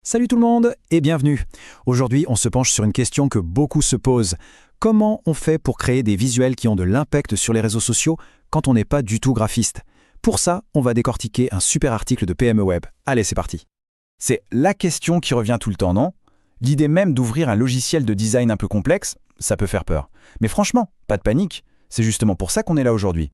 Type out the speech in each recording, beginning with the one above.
Salut tout le monde et bienvenue. Aujourd'hui, on se penche sur une question que beaucoup se posent. Comment on fait pour créer des visuels qui ont de l'impact sur les réseaux sociaux quand on n'est pas du tout graphiste? Pour ça, on va décortiquer un super article de PME Web. Allez, c'est parti. C'est la question qui revient tout le temps, non? L'idée même d'ouvrir un logiciel de design un peu complexe, ça peut faire peur. Mais franchement, pas de panique. C'est justement pour ça qu'on est là aujourd'hui.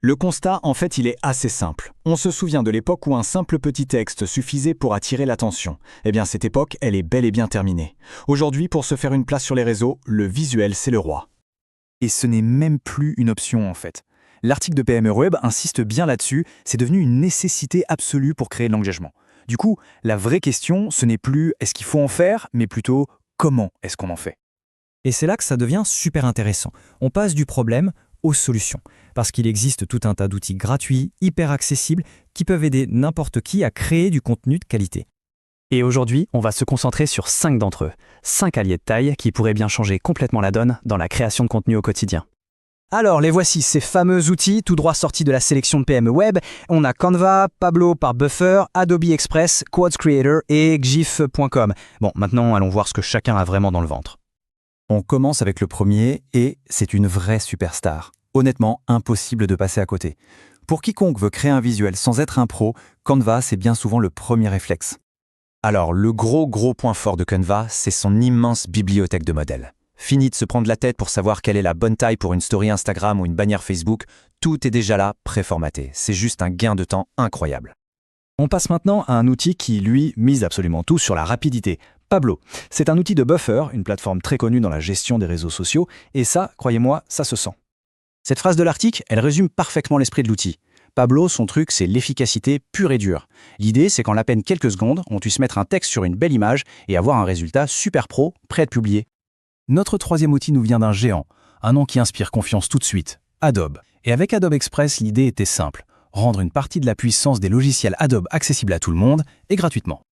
Le constat, en fait, il est assez simple. On se souvient de l'époque où un simple petit texte suffisait pour attirer l'attention. Eh bien, cette époque, elle est bel et bien terminée. Aujourd'hui, pour se faire une place sur les réseaux, le visuel, c'est le roi. Et ce n'est même plus une option, en fait. L'article de PME Web insiste bien là-dessus, c'est devenu une nécessité absolue pour créer de l'engagement. Du coup, la vraie question, ce n'est plus est-ce qu'il faut en faire, mais plutôt comment est-ce qu'on en fait. Et c'est là que ça devient super intéressant. On passe du problème aux solutions. Parce qu'il existe tout un tas d'outils gratuits, hyper accessibles, qui peuvent aider n'importe qui à créer du contenu de qualité. Et aujourd'hui, on va se concentrer sur 5 d'entre eux. 5 alliés de taille qui pourraient bien changer complètement la donne dans la création de contenu au quotidien. Alors, les voici, ces fameux outils tout droit sortis de la sélection de PME Web. On a Canva, Pablo par Buffer, Adobe Express, Quads Creator et Gif.com. Bon, maintenant, allons voir ce que chacun a vraiment dans le ventre. On commence avec le premier et c'est une vraie superstar. Honnêtement, impossible de passer à côté. Pour quiconque veut créer un visuel sans être un pro, Canva, c'est bien souvent le premier réflexe. Alors, le gros point fort de Canva, c'est son immense bibliothèque de modèles. Fini de se prendre la tête pour savoir quelle est la bonne taille pour une story Instagram ou une bannière Facebook, tout est déjà là, préformaté. C'est juste un gain de temps incroyable. On passe maintenant à un outil qui, lui, mise absolument tout sur la rapidité. Pablo. C'est un outil de Buffer, une plateforme très connue dans la gestion des réseaux sociaux, et ça, croyez-moi, ça se sent. Cette phrase de l'article, elle résume parfaitement l'esprit de l'outil. Pablo, son truc, c'est l'efficacité pure et dure. L'idée, c'est qu'en à peine quelques secondes, on puisse mettre un texte sur une belle image et avoir un résultat super pro, prêt à être publié. Notre troisième outil nous vient d'un géant, un nom qui inspire confiance tout de suite, Adobe. Et avec Adobe Express, l'idée était simple, rendre une partie de la puissance des logiciels Adobe accessible à tout le monde et gratuitement.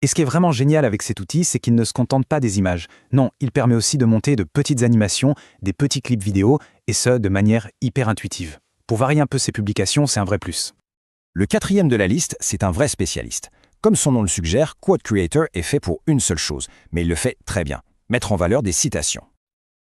Et ce qui est vraiment génial avec cet outil, c'est qu'il ne se contente pas des images. Non, il permet aussi de monter de petites animations, des petits clips vidéo, et ce, de manière hyper intuitive. Pour varier un peu ses publications, c'est un vrai plus. Le quatrième de la liste, c'est un vrai spécialiste. Comme son nom le suggère, Quad Creator est fait pour une seule chose, mais il le fait très bien, mettre en valeur des citations.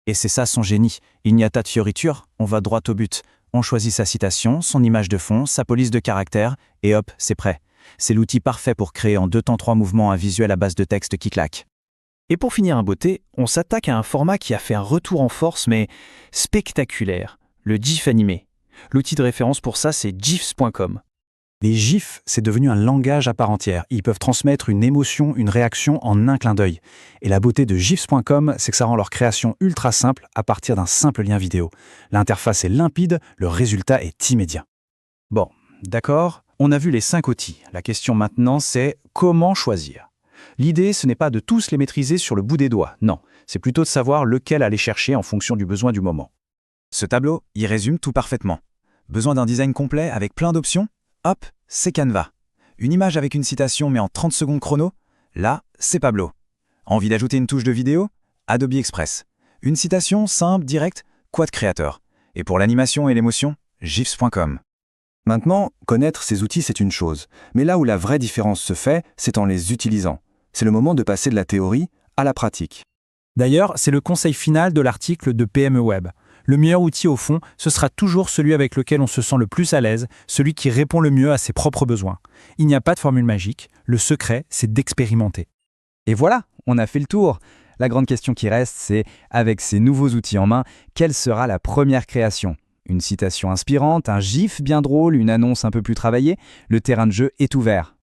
Et c'est ça son génie. Il n'y a pas de fioriture, on va droit au but. On choisit sa citation, son image de fond, sa police de caractère, et hop, c'est prêt. C'est l'outil parfait pour créer en 2 temps 3 mouvements un visuel à base de texte qui claque. Et pour finir en beauté, on s'attaque à un format qui a fait un retour en force, mais spectaculaire, le GIF animé. L'outil de référence pour ça, c'est gifs.com. Les GIFs, c'est devenu un langage à part entière. Ils peuvent transmettre une émotion, une réaction en un clin d'œil. Et la beauté de gifs.com, c'est que ça rend leur création ultra simple à partir d'un simple lien vidéo. L'interface est limpide, le résultat est immédiat. Bon, d'accord, on a vu les 5 outils. La question maintenant, c'est comment choisir? L'idée, ce n'est pas de tous les maîtriser sur le bout des doigts, non. C'est plutôt de savoir lequel aller chercher en fonction du besoin du moment. Ce tableau, il résume tout parfaitement. Besoin d'un design complet avec plein d'options? Hop, c'est Canva. Une image avec une citation mais en 30 secondes chrono? Là, c'est Pablo. Envie d'ajouter une touche de vidéo? Adobe Express. Une citation simple, directe? Quad Creator. Et pour l'animation et l'émotion? gifs.com. Maintenant, connaître ces outils, c'est une chose. Mais là où la vraie différence se fait, c'est en les utilisant. C'est le moment de passer de la théorie à la pratique. D'ailleurs, c'est le conseil final de l'article de PME Web. Le meilleur outil au fond, ce sera toujours celui avec lequel on se sent le plus à l'aise, celui qui répond le mieux à ses propres besoins. Il n'y a pas de formule magique, le secret, c'est d'expérimenter. Et voilà, on a fait le tour. La grande question qui reste, c'est, avec ces nouveaux outils en main, quelle sera la première création ? Une citation inspirante, un gif bien drôle, une annonce un peu plus travaillée? Le terrain de jeu est ouvert.